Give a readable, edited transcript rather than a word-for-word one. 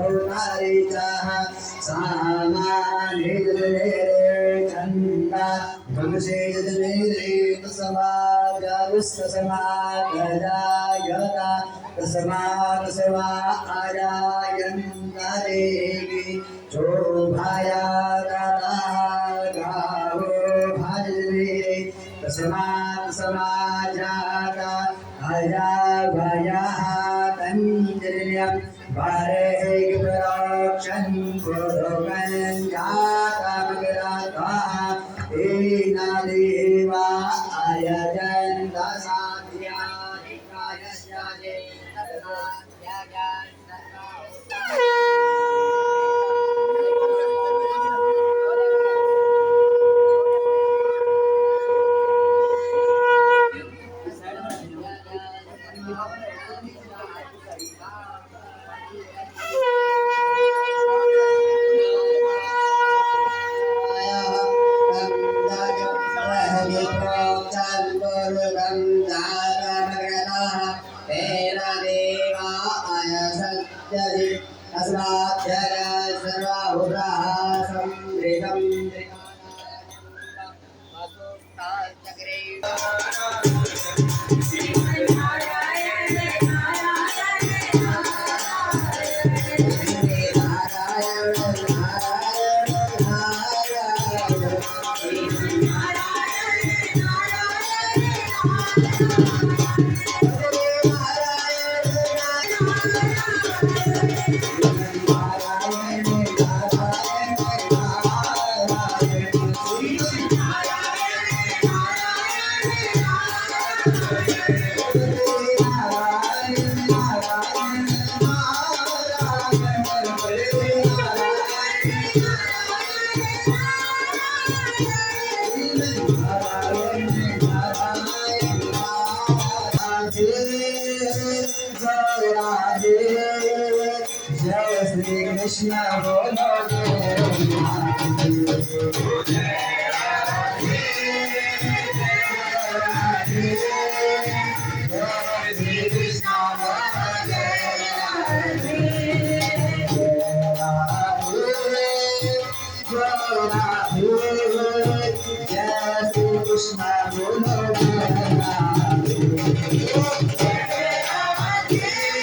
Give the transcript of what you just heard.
भूतारीचाः सामानिर्रे चन्दा भगशेजनेरे तस्माजायुस्तस्मागजायता तस्मात्सवा आयायन्तारेगि शोभाया गावो भाजनेरे तस्मात् समाजाता अया भयः तञ्जन्यं वारे प्रक्षन् पुरोगन् जातमग्राताः तेना देवा आयजन् दशाध्यायिकायस्याजे जय श्री कृष्ण बोलो Krishna,